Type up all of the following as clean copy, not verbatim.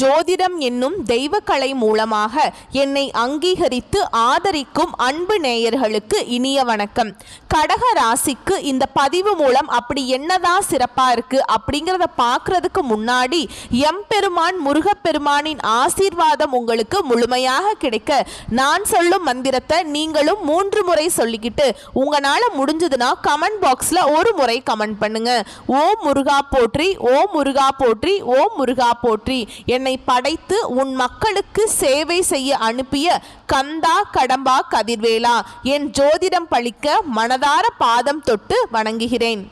ஜோதிடம் என்னும் தெய்வக்கலை மூலமாக என்னை அங்கீகரித்து ஆதரிக்கும் அன்பு நேயர்களுக்கு இனிய வணக்கம். கடக ராசிக்கு இந்த பதிவு மூலம் அப்படி என்னதான் சிறப்பா இருக்கு அப்படிங்கிறத பார்க்கறதுக்கு முன்னாடி எம்பெருமான் முருகப்பெருமானின் ஆசீர்வாதம் உங்களுக்கு முழுமையாக கிடைக்க நான் சொல்லும் மந்திரத்தை நீங்களும் 3 முறை சொல்லிக்கிட்டு உங்களால முடிஞ்சதுன்னா கமெண்ட் பாக்ஸ்ல ஒரு முறை கமெண்ட் பண்ணுங்க. ஓம் முருகா போற்றி, ஓம் முருகா போற்றி, ஓம் முருகா போற்றி. என்னை படைத்து உன் மக்களுக்கு சேவை செய்ய அனுப்பிய கந்தா கடம்பா கதிர்வேலா, என் ஜோதிடம் பழிக்க மனதார பாதம் தொட்டு வணங்குகிறேன்.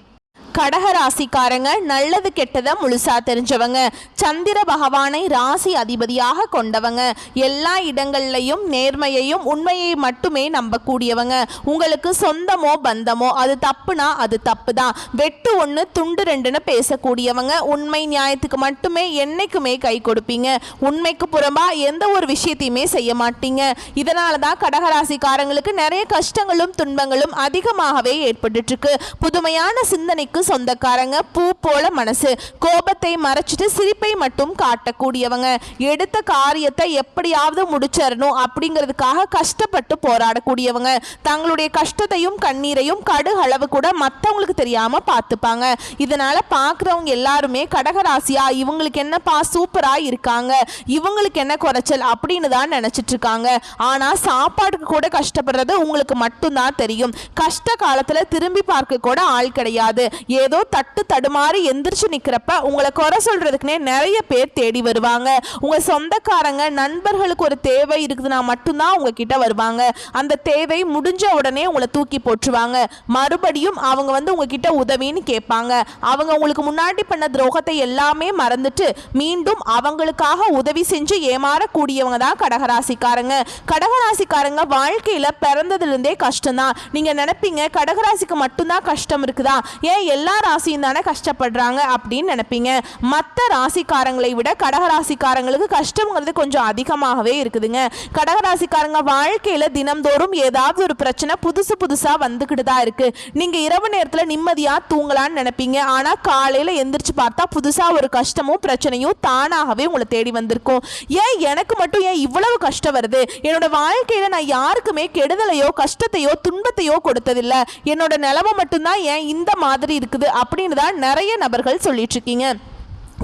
கடகராசிக்காரங்க நல்லது கெட்டதை முழுசா தெரிஞ்சவங்க, சந்திர பகவானை ராசி அதிபதியாக கொண்டவங்க, எல்லா இடங்கள்லையும் நேர்மையையும் உண்மையை மட்டுமே நம்பக்கூடியவங்க. உங்களுக்கு சொந்தமோ பந்தமோ அது தப்புனா அது தப்பு தான், வெட்டு 1 துண்டு 2ன்னு பேசக்கூடியவங்க. உண்மை நியாயத்துக்கு மட்டுமே என்னைக்குமே கை கொடுப்பீங்க. உண்மைக்கு புறம்பா எந்த ஒரு விஷயத்தையுமே செய்ய மாட்டீங்க. இதனால தான் கடகராசிக்காரங்களுக்கு நிறைய கஷ்டங்களும் துன்பங்களும் அதிகமாகவே ஏற்பட்டு இருக்கு. புதுமையான சிந்தனைக்கு சொந்தக்காரங்க, பூ போல மனசு, கோபத்தை மறைச்சிட்டு சிரிப்பை மட்டும் காட்டக்கூடியவங்க, எடுத்த காரியத்தை எப்படியாவது முடிச்சிடணும் அப்படிங்கிறதுக்காக கஷ்டப்பட்டு போராடக்கூடியவங்க, தங்களுடைய கஷ்டத்தையும் கண்ணீரையும் கடுகளவு கூட மற்றவங்களுக்கு தெரியாம பார்த்துப்பாங்க. இதனால பார்க்குறவங்க எல்லாருமே கடகராசியா இவங்களுக்கு என்னப்பா சூப்பரா இருக்காங்க, இவங்களுக்கு என்ன குறைச்சல் அப்படின்னு தான் நினைச்சிட்டு இருக்காங்க. ஆனா சாப்பாட்டுக்கு கூட கஷ்டப்படுறது உங்களுக்கு மட்டும்தான் தெரியும். கஷ்ட காலத்துல திரும்பி பார்க்க கூட ஆள் கிடையாது. ஏதோ தட்டு தடுமாறி எந்திரிச்சு நிக்கிறப்ப உங்களை குறை சொல்றதுக்குனே நிறைய பேர் தேடி வருவாங்க. உங்க சொந்தக்காரங்க நண்பர்களுக்கு ஒரு தேவை இருக்குதுன்னா மட்டும்தான் உங்ககிட்ட வருவாங்க. அந்த தேவை முடிஞ்ச உடனே உங்களை தூக்கி போட்டுருவாங்க. மறுபடியும் அவங்க உங்ககிட்ட உதவின்னு கேட்பாங்க. அவங்க உங்களுக்கு முன்னாடி பண்ண துரோகத்தை எல்லாமே மறந்துட்டு மீண்டும் அவங்களுக்காக உதவி செஞ்சு ஏமாறக்கூடியவங்க தான் கடகராசிக்காரங்க. கடகராசிக்காரங்க வாழ்க்கையில பிறந்ததுலேருந்தே கஷ்டம்தான். நீங்க நினைப்பீங்க கடகராசிக்கு மட்டும்தான் கஷ்டம் இருக்குதா, ஏன் எல்லா ராசியும் தானே கஷ்டப்படுறாங்க அப்படின்னு நினைப்பீங்க. மற்ற ராசிக்காரங்களை விட கடகராசிக்காரங்களுக்கு கஷ்டம்ங்கிறது கொஞ்சம் அதிகமாகவே இருக்குதுங்க. கடகராசிக்காரங்க வாழ்க்கையில தினம்தோறும் ஏதாவது ஒரு பிரச்சனை புதுசா வந்துக்கிட்டு தான் இருக்கு. நீங்க இரவு நேரத்துல நிம்மதியா தூங்கலான்னு நினைப்பீங்க. ஆனா காலையில எந்திரிச்சு பார்த்தா புதுசா ஒரு கஷ்டமும் பிரச்சனையும் தானாகவே உங்களை தேடி வந்திருக்கும். ஏன் எனக்கு மட்டும் ஏன் இவ்வளவு கஷ்டம் வருது, என்னோட வாழ்க்கையில நான் யாருக்குமே கெடுதலையோ கஷ்டத்தையோ துன்பத்தையோ கொடுத்ததில்லை, என்னோட நிலைமை மட்டும்தான் ஏன் இந்த மாதிரி இருக்குது அப்படின்னு தான் நிறைய நபர்கள் சொல்லிட்டு இருக்கீங்க.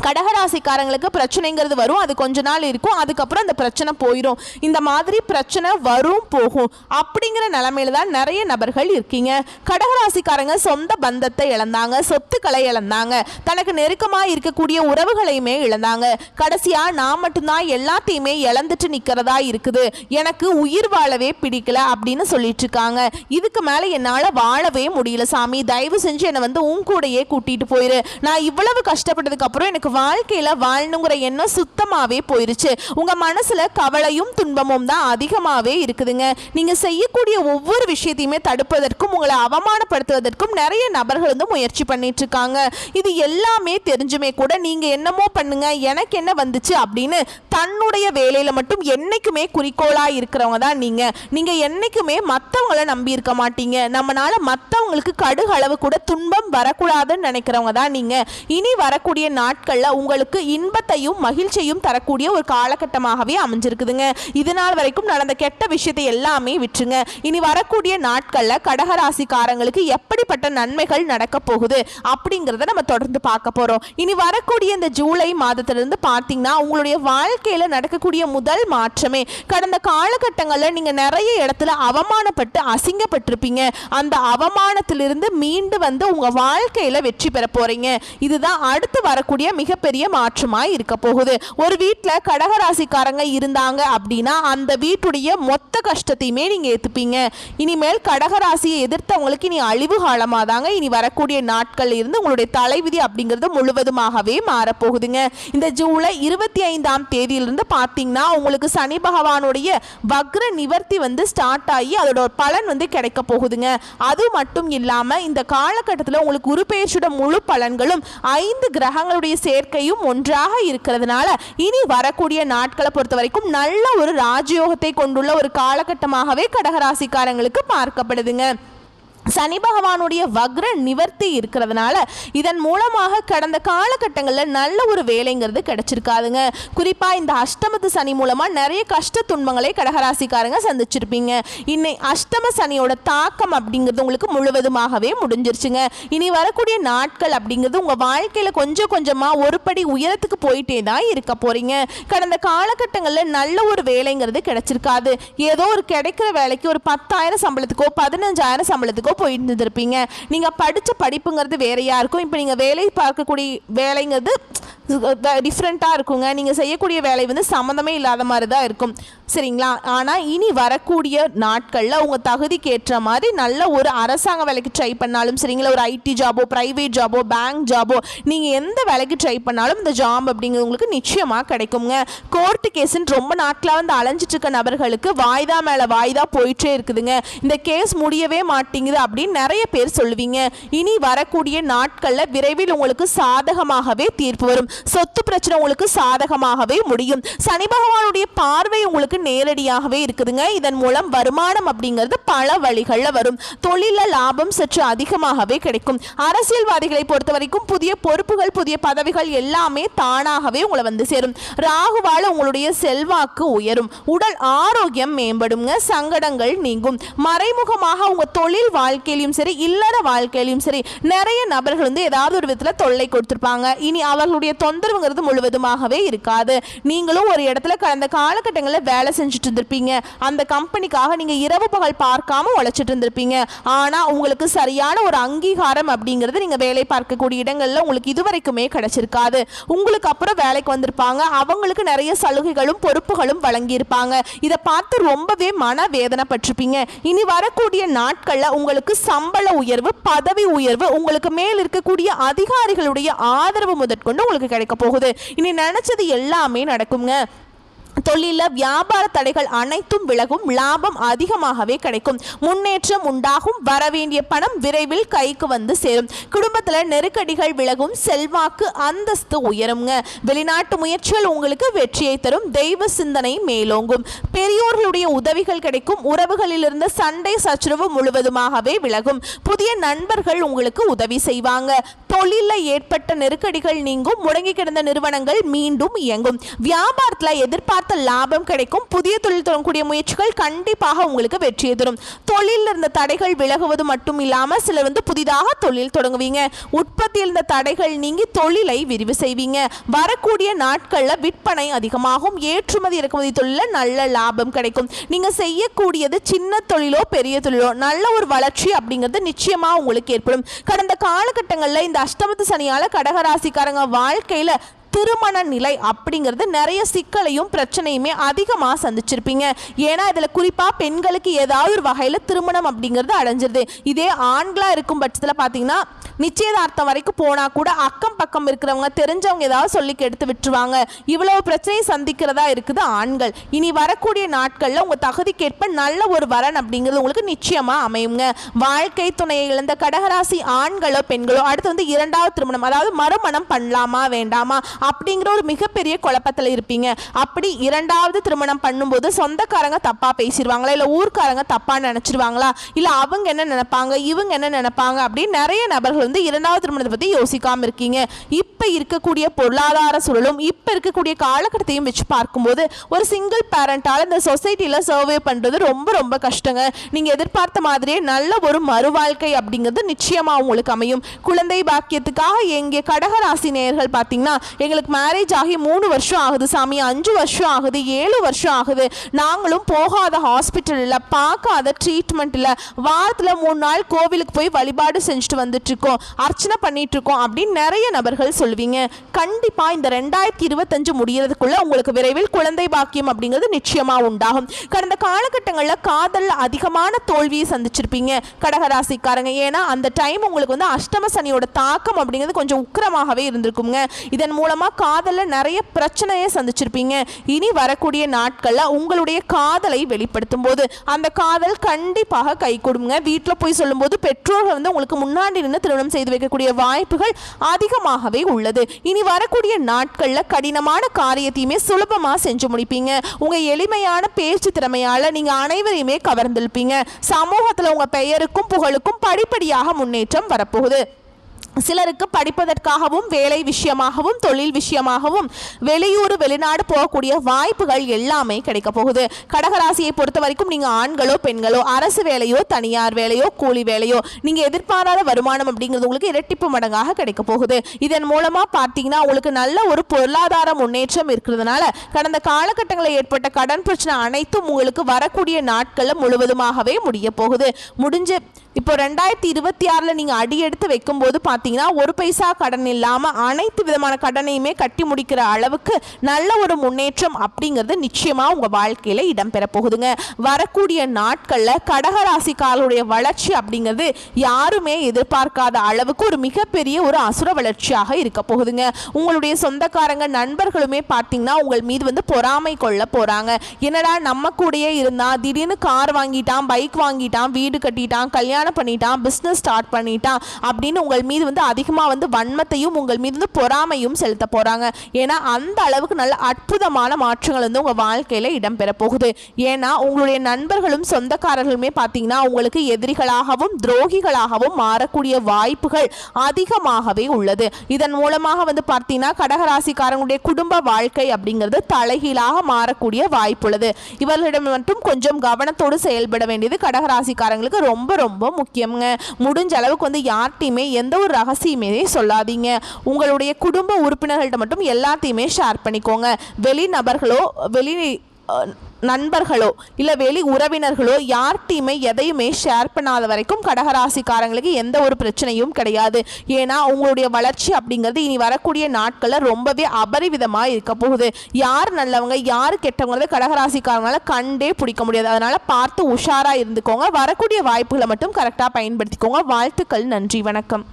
கடகராசிக்காரங்களுக்கு பிரச்சனைங்கிறது வரும், அது கொஞ்ச நாள் இருக்கும், அதுக்கப்புறம் அந்த பிரச்சனை போயிடும். இந்த மாதிரி பிரச்சனை வரும் போகும் அப்படிங்கிற நிலைமையில தான் நிறைய நபர்கள் இருக்கீங்க. கடகராசிக்காரங்க சொந்த பந்தத்தை இழந்தாங்க, சொத்துக்களை இழந்தாங்க, தனக்கு நெருக்கமாக இருக்கக்கூடிய உறவுகளையுமே இழந்தாங்க. கடைசியா நான் மட்டும்தான் எல்லாத்தையுமே இழந்துட்டு நிற்கிறதா இருக்குது, எனக்கு உயிர் வாழவே பிடிக்கல அப்படின்னு சொல்லிட்டு இருக்காங்க. இதுக்கு மேலே என்னால் வாழவே முடியல சாமி, தயவு செஞ்சு என்னை உன் கூடையே கூட்டிட்டு போயிரு, நான் இவ்வளவு கஷ்டப்பட்டதுக்கு அப்புறம் எனக்கு வாழ்க்கையில வாழணுங்கிற எண்ணம் சுத்தமாவே போயிருச்சு. உங்க மனசுல கவலையும் துன்பமும் தான் அதிகமாவே இருக்குதுங்க. நீங்க செய்யக்கூடிய ஒவ்வொரு விஷயத்தையுமே தடுப்பதற்கும் உங்களை அவமானப்படுத்துவதற்கும் நிறைய நபர்கள் முயற்சி பண்ணிட்டு இருக்காங்க. இது எல்லாமே தெரிஞ்சுமே கூட நீங்க என்னமோ பண்ணுங்க எனக்கு என்ன வந்துச்சு அப்படின்னு தன்னுடைய வேலையில மட்டும் என்னைக்குமே குறிக்கோளா இருக்கிறவங்க தான் நீங்க என்னைக்குமே மற்றவங்களை நம்பி இருக்க மாட்டீங்க. நம்மளால மற்றவங்களுக்கு கடுகளவு கூட துன்பம் வரக்கூடாதுன்னு நினைக்கிறவங்க தான் நீங்க. இனி வரக்கூடிய நாட்கள் உங்களுக்கு இன்பத்தையும் மகிழ்ச்சியையும் தரக்கூடிய ஒரு காலகட்டமாகவே அமைஞ்சிருக்குதுங்க. இதனால் வரைக்கும் நடந்த கெட்ட விஷயத்தை எல்லாமே விட்டுருங்க. இனி வரக்கூடிய நாட்கள்ல கடகராசிக்காரங்களுக்கு எப்படிப்பட்ட நன்மைகள் நடக்க போகுது அப்படிங்கிறத நம்ம தொடர்ந்து பார்க்க போறோம். இனி வரக்கூடிய இந்த ஜூலை மாதத்திலிருந்து பார்த்தீங்கன்னா உங்களுடைய வாழ்க்கையில நடக்கக்கூடிய முதல் மாற்றமே, கடந்த காலகட்டங்களில் நீங்க நிறைய இடத்துல அவமானப்பட்டு அசிங்கப்பட்டிருப்பீங்க. அந்த அவமானத்திலிருந்து மீண்டு உங்க வாழ்க்கையில வெற்றி பெற போறீங்க. இதுதான் அடுத்து வரக்கூடிய மிகப்பெரிய மாற்றமாய் இருக்க போகுது. ஒரு வீட்டில் கடகராசிக்காரங்க இருந்தாங்க அப்படின்னா அந்த வீட்டுடைய மொத்த கஷ்டத்தையுமே நீங்க ஏத்துப்பீங்க. இனிமேல் கடகராசியை எதிர்த்தவங்களுக்கு இனி அழிவு காலமாக தாங்க இனி வரக்கூடிய நாட்கள் இருந்து உங்களுடைய தலைவிதி அப்படிங்கிறது முழுவதுமாகவே மாறப்போகுதுங்க. இந்த ஜூலை 25ஆம் தேதியிலிருந்து பார்த்தீங்கன்னா உங்களுக்கு சனி பகவானுடைய வக்ர நிவர்த்தி ஸ்டார்ட் ஆகி அதோட பலன் கிடைக்க போகுதுங்க. அது மட்டும் இல்லாம இந்த காலகட்டத்தில் உங்களுக்கு குரு பெயர்ச்சியோட முழு பலன்களும் 5 கிரகங்களுடைய சேர்க்கையும் ஒன்றாக இருக்கிறதுனால இனி வரக்கூடிய நாட்களை பொறுத்த வரைக்கும் நல்ல ஒரு ராஜயோகத்தை கொண்டுள்ள ஒரு காலகட்டமாகவே கடகராசிக்காரங்களுக்கு பார்க்கப்படுதுங்க. சனி பகவானுடைய வக்ர நிவர்த்தி இருக்கிறதுனால இதன் மூலமாக கடந்த காலகட்டங்களில் நல்ல ஒரு வேலைங்கிறது கிடைச்சிருக்காதுங்க. குறிப்பாக இந்த அஷ்டமத்து சனி மூலமாக நிறைய கஷ்ட துன்பங்களை கடகராசிக்காரங்க சந்திச்சிருப்பீங்க. இன்னைக்கு அஷ்டம சனியோட தாக்கம் அப்படிங்கிறது உங்களுக்கு முழுவதுமாகவே முடிஞ்சிருச்சுங்க. இனி வரக்கூடிய நாட்கள் அப்படிங்கிறது உங்கள் வாழ்க்கையில் கொஞ்சம் கொஞ்சமாக ஒரு படி உயரத்துக்கு போயிட்டே தான் இருக்க போறீங்க. கடந்த காலகட்டங்களில் நல்ல ஒரு வேலைங்கிறது கிடைச்சிருக்காது. ஏதோ ஒரு கிடைக்கிற வேலைக்கு ஒரு 10,000 சம்பளத்துக்கோ 15,000 சம்பளத்துக்கோ போயிட்டு இருப்பீங்க. நீங்கள் படித்த படிப்புங்கிறது வேறையா இருக்கும். இப்போ நீங்கள் வேலை பார்க்கக்கூடிய வேலைங்கிறது டிஃப்ரெண்ட்டாக இருக்குங்க. நீங்கள் செய்யக்கூடிய வேலை வந்து சம்மந்தமே இல்லாத மாதிரி தான் இருக்கும், சரிங்களா? ஆனால் இனி வரக்கூடிய நாட்களில் உங்கள் தகுதிக்கு ஏற்ற மாதிரி நல்ல ஒரு அரசாங்க வேலைக்கு ட்ரை பண்ணாலும் சரிங்களா, ஒரு ஐடி ஜாபோ, ப்ரைவேட் ஜாபோ, பேங்க் ஜாபோ, நீங்கள் எந்த வேலைக்கு ட்ரை பண்ணாலும் இந்த ஜாப் அப்படிங்கிறது உங்களுக்கு நிச்சயமாக கிடைக்குங்க. கோர்ட்டு கேஸுன்னு ரொம்ப நாட்களாக வந்து அலைஞ்சிட்டு இருக்க நபர்களுக்கு வாய்தா மேலே வாய்தா போயிட்டே இருக்குதுங்க. இந்த கேஸ் முடியவே மாட்டேங்குது அப்படின்னு நிறைய பேர் சொல்லுவீங்க. இனி வரக்கூடிய நாட்களில் விரைவில் உங்களுக்கு சாதகமாகவே தீர்ப்பு வரும். சொத்து பிரச்சனை உங்களுக்கு சாதகமாகவே முடியும். சனி பகவானுடைய பார்வை உங்களுக்கு நேரடியாகவே இருக்குதுங்க. இதன் மூலம் வருமானம் அப்படிங்கிறது பல வழிகளில் வரும். தொழில லாபம் சற்று அதிகமாகவே கிடைக்கும். அரசியல்வாதிகளை பொறுத்த வரைக்கும் புதிய பொறுப்புகள், புதிய பதவிகள் எல்லாமே தானாகவே உங்களை வந்து சேரும். ராகுவால உங்களுடைய செல்வாக்கு உயரும். உடல் ஆரோக்கியம் மேம்படுங்க. சங்கடங்கள் நீங்கும். மறைமுகமாக உங்க தொழில் வாழ்க்கையிலும் சரி, இல்லற வாழ்க்கையிலும் சரி, நிறைய நபர்கள் வந்து ஏதாவது ஒரு விதத்தில் தொல்லை கொடுத்திருப்பாங்க. இனி அவர்களுடைய தொந்தரவுங்கிறது முழுவதுமாகவே இருக்காது. நீங்களும் ஒரு இடத்துல கடந்த காலகட்டங்களில் வேலை செஞ்சுட்டு இருந்திருப்பீங்க. அந்த கம்பெனிக்காக நீங்க இரவு பகல் பார்க்காம உழைச்சிட்டு இருந்திருப்பீங்க. ஆனா உங்களுக்கு சரியான ஒரு அங்கீகாரம் அப்படிங்கிறது நீங்க வேலை பார்க்கக்கூடிய இடங்கள்ல உங்களுக்கு இதுவரைக்குமே கிடைச்சிருக்காது. உங்களுக்கு அப்புறம் வேலைக்கு வந்திருப்பாங்க. அவங்களுக்கு நிறைய சலுகைகளும் பொறுப்புகளும் வழங்கியிருப்பாங்க. இதை பார்த்து ரொம்பவே மன வேதனைப்பட்டிருப்பீங்க. இனி வரக்கூடிய நாட்கள்ல உங்களுக்கு சம்பள உயர்வு, பதவி உயர்வு, உங்களுக்கு மேல் இருக்கக்கூடிய அதிகாரிகளுடைய ஆதரவு முதற்கொண்டு உங்களுக்கு கிடைக்க போகுது. இனி நினைச்சது எல்லாமே நடக்குங்க. தொழில வியாபார தடைகள் அனைத்தும் விலகும். லாபம் அதிகமாகவே கிடைக்கும். முன்னேற்றம் உண்டாகும். வரவேண்டிய பணம் விரைவில் கைக்கு வந்து சேரும். குடும்பத்தில் நெருக்கடிகள் விலகும். செல்வாக்கு அந்தஸ்து உயருங்க. வெளிநாட்டு முயற்சிகள் உங்களுக்கு வெற்றியை தரும். தெய்வ சிந்தனை மேலோங்கும். பெரியோர்களுடைய உதவிகள் கிடைக்கும். உறவுகளில் இருந்த சண்டை சச்சரவு முழுவதுமாகவே விலகும். புதிய நண்பர்கள் உங்களுக்கு உதவி செய்வாங்க. தொழிலில் ஏற்பட்ட நெருக்கடிகள் நீங்கும். முடங்கி கிடந்த நிறுவனங்கள் மீண்டும் இயங்கும். வியாபாரத்தில் எதிர்பார்த்த லாபம் கிடைக்கும். புதிய தொழில் தொடங்கக்கூடிய முயற்சிகள் கண்டிப்பாக உங்களுக்கு வெற்றியை தரும். தொழிலில் இருந்த தடைகள் விலகுவது மட்டும் இல்லாமல் சிலர் வந்து புதிதாக தொழில் தொடங்குவீங்க. உற்பத்தியில் இருந்த தடைகள் நீங்கி தொழிலை விரிவு செய்வீங்க. வரக்கூடிய நாட்களில் விற்பனை அதிகமாகும். ஏற்றுமதி இறக்குமதி தொழிலில் நல்ல லாபம் கிடைக்கும். நீங்க செய்யக்கூடியது சின்ன தொழிலோ பெரிய தொழிலோ நல்ல ஒரு வளர்ச்சி அப்படிங்கிறது நிச்சயமா உங்களுக்கு ஏற்படும். கடந்த காலகட்டங்களில் இந்த அஷ்டமத்து சனியால கடகராசிக்காரங்க வாழ்க்கையில திருமண நிலை அப்படிங்கிறது நிறைய சிக்கலையும் பிரச்சனையுமே அதிகமாக சந்திச்சிருப்பீங்க. ஏன்னா இதில் குறிப்பாக பெண்களுக்கு ஏதாவது ஒரு வகையில் திருமணம் அப்படிங்கிறது அடைஞ்சிருது. இதே ஆண்களாக இருக்கும் பட்சத்தில் பார்த்தீங்கன்னா நிச்சயதார்த்தம் வரைக்கும் போனால் கூட அக்கம் பக்கம் இருக்கிறவங்க தெரிஞ்சவங்க ஏதாவது சொல்லி கெடுத்து விட்டுருவாங்க. இவ்வளவு பிரச்சனையை சந்திக்கிறதா இருக்குது ஆண்கள். இனி வரக்கூடிய நாட்களில் உங்கள் தகுதிக்கேற்ப நல்ல ஒரு வரன் அப்படிங்கிறது உங்களுக்கு நிச்சயமாக அமையுங்க. வாழ்க்கை துணையை இழந்த கடகராசி ஆண்களோ பெண்களோ அடுத்து வந்து இரண்டாவது திருமணம், அதாவது மறுமணம் பண்ணலாமா வேண்டாமா அப்படிங்கிற ஒரு மிகப்பெரிய குழப்பத்தில் இருப்பீங்க. அப்படி இரண்டாவது திருமணம் பண்ணும்போது சொந்தக்காரங்க தப்பா பேசிடுவாங்களா, இல்லை ஊர்க்காரங்க தப்பா நினைச்சிருவாங்களா, இல்லை அவங்க என்ன நினைப்பாங்க, இவங்க என்ன நினைப்பாங்க அப்படின்னு நிறைய நபர்கள் வந்து இரண்டாவது திருமணத்தை பற்றி யோசிக்காம இருக்கீங்க. இப்போ இருக்கக்கூடிய பொருளாதார சூழலும் இப்போ இருக்கக்கூடிய காலகட்டத்தையும் வச்சு பார்க்கும்போது ஒரு சிங்கிள் பேரண்டால் இந்த சொசைட்டியில் சர்வே பண்ணுறது ரொம்ப ரொம்ப கஷ்டங்க. நீங்கள் எதிர்பார்த்த மாதிரியே நல்ல ஒரு மறுவாழ்க்கை அப்படிங்கிறது நிச்சயமாக உங்களுக்கு அமையும். குழந்தை பாக்கியத்துக்காக எங்கே கடகராசி நேயர்கள் பார்த்தீங்கன்னா எங்களுக்கு மேரேஜ் ஆகி 3 வருஷம் ஆகுது சாமி, 5 வருஷம் ஆகுது, 7 வருஷம் ஆகுது, நாங்களும் போகாத ஹாஸ்பிட்டல் இல்லை, பார்க்காத ட்ரீட்மெண்ட் இல்லை, வாரத்தில் 3 நாள் கோவிலுக்கு போய் வழிபாடு செஞ்சுட்டு வந்துட்டு இருக்கோம், அர்ச்சனை பண்ணிட்டு இருக்கோம் அப்படின்னு நிறைய நபர்கள் சொல்லுவீங்க. கண்டிப்பாக இந்த 2025 முடியறதுக்குள்ள உங்களுக்கு விரைவில் குழந்தை பாக்கியம் அப்படிங்கிறது நிச்சயமாக உண்டாகும். கடந்த காலகட்டங்களில் காதல் அதிகமான தோல்வியை சந்திச்சிருப்பீங்க கடகராசிக்காரங்க. ஏன்னா அந்த டைம் உங்களுக்கு வந்து அஷ்டம சனியோட தாக்கம் அப்படிங்கிறது கொஞ்சம் உக்கிரமாகவே இருந்திருக்குங்க. இதன் மூலமாக மூலமாக காதலில் நிறைய பிரச்சனையை சந்திச்சிருப்பீங்க. இனி வரக்கூடிய நாட்களில் உங்களுடைய காதலை வெளிப்படுத்தும் போது அந்த காதல் கண்டிப்பாக கை கொடுங்க. வீட்டில் போய் சொல்லும்போது பெற்றோர்கள் வந்து உங்களுக்கு முன்னாடி நின்று திருமணம் செய்து வைக்கக்கூடிய வாய்ப்புகள் அதிகமாகவே உள்ளது. இனி வரக்கூடிய நாட்களில் கடினமான காரியத்தையுமே சுலபமாக செஞ்சு முடிப்பீங்க. உங்கள் எளிமையான பேச்சு திறமையால் நீங்கள் அனைவரையுமே கவர்ந்திருப்பீங்க. சமூகத்தில் உங்கள் பெயருக்கும் புகழுக்கும் படிப்படியாக முன்னேற்றம் வரப்போகுது. சிலருக்கு படிப்பதற்காகவும் வேலை விஷயமாகவும் தொழில் விஷயமாகவும் வெளியூர் வெளிநாடு போகக்கூடிய வாய்ப்புகள் எல்லாமே கிடைக்க போகுது. கடகராசியை பொறுத்த வரைக்கும் நீங்கள் ஆண்களோ பெண்களோ அரசு வேலையோ தனியார் வேலையோ கூலி வேலையோ நீங்கள் எதிர்பாராத வருமானம் அப்படிங்கிறது உங்களுக்கு இரட்டிப்பு மடங்காக கிடைக்க போகுது. இதன் மூலமாக பார்த்தீங்கன்னா உங்களுக்கு நல்ல ஒரு பொருளாதார முன்னேற்றம் இருக்கிறதுனால கடந்த காலகட்டங்களில் ஏற்பட்ட கடன் பிரச்சனை அனைத்தும் உங்களுக்கு வரக்கூடிய நாட்களில் முழுவதுமாகவே முடிய போகுது. இப்போ 2026 நீங்கள் அடி எடுத்து வைக்கும்போது பார்த்தீங்கன்னா ஒரு பைசா கடன் இல்லாமல் அனைத்து விதமான கடனையுமே கட்டி முடிக்கிற அளவுக்கு நல்ல ஒரு முன்னேற்றம் அப்படிங்கிறது நிச்சயமாக உங்கள் வாழ்க்கையில் இடம்பெற போகுதுங்க. வரக்கூடிய நாட்களில் கடகராசிக்காரருடைய வளர்ச்சி அப்படிங்கிறது யாருமே எதிர்பார்க்காத அளவுக்கு ஒரு மிகப்பெரிய ஒரு அசுர வளர்ச்சியாக இருக்க போகுதுங்க. உங்களுடைய சொந்தக்காரங்க நண்பர்களுமே பார்த்தீங்கன்னா உங்கள் மீது வந்து பொறாமை கொள்ள போகிறாங்க. என்னடா நம்ம கூடயே இருந்தால் திடீர்னு கார் வாங்கிட்டான், பைக் வாங்கிட்டான், வீடு கட்டிட்டான், கல்யாணம் பண்ணிட்டான், பிஸ்னஸ் ஸ்டார்ட் பண்ணிட்டான் அப்படின்னு உங்கள் மீது வந்து அதிகமாக வந்து வன்மத்தையும் உங்கள் மீது வந்து பொறாமையும் செலுத்த போகிறாங்க. ஏன்னா அந்த அளவுக்கு நல்ல அற்புதமான மாற்றங்கள் வந்து உங்கள் வாழ்க்கையில் இடம்பெற போகுது. ஏன்னா உங்களுடைய நண்பர்களும் சொந்தக்காரர்களுமே பார்த்தீங்கன்னா உங்களுக்கு எதிரிகளாகவும் துரோகிகளாகவும் மாறக்கூடிய வாய்ப்புகள் அதிகமாகவே உள்ளது. இதன் மூலமாக வந்து பார்த்தீங்கன்னா கடகராசிக்காரங்களுடைய குடும்ப வாழ்க்கை அப்படிங்கிறது தலைகீழாக மாறக்கூடிய வாய்ப்புள்ளது. இவர்களிடம் மட்டும் கொஞ்சம் கவனத்தோடு செயல்பட வேண்டியது கடகராசிக்காரங்களுக்கு ரொம்ப ரொம்ப முக்கியங்க. முடிஞ்ச அளவுக்கு வந்து யார்ட்டையுமே எந்த ஒரு ரகசியமே சொல்லாதீங்க. உங்களுடைய குடும்ப உறுப்பினர்கள்ட்ட மட்டும் எல்லாத்தையுமே ஷேர் பண்ணிக்கோங்க. வெளி நபர்களோ நண்பர்களோ இல்லை வெளி உறவினர்களோ யார்ட்டையுமே எதையுமே ஷேர் பண்ணாத வரைக்கும் கடகராசிக்காரங்களுக்கு எந்த ஒரு பிரச்சனையும் கிடையாது. ஏன்னா உங்களுடைய வளர்ச்சி அப்படிங்கிறது இனி வரக்கூடிய நாட்களில் ரொம்பவே அபரிவிதமாக இருக்க போகுது. யார் நல்லவங்க யார் கெட்டவங்க கடகராசிக்காரங்களால கண்டே பிடிக்க முடியாது. அதனால் பார்த்து உஷாராக இருந்துக்கோங்க. வரக்கூடிய வாய்ப்புகளை மட்டும் கரெக்டாக பயன்படுத்திக்கோங்க. வாழ்த்துக்கள். நன்றி. வணக்கம்.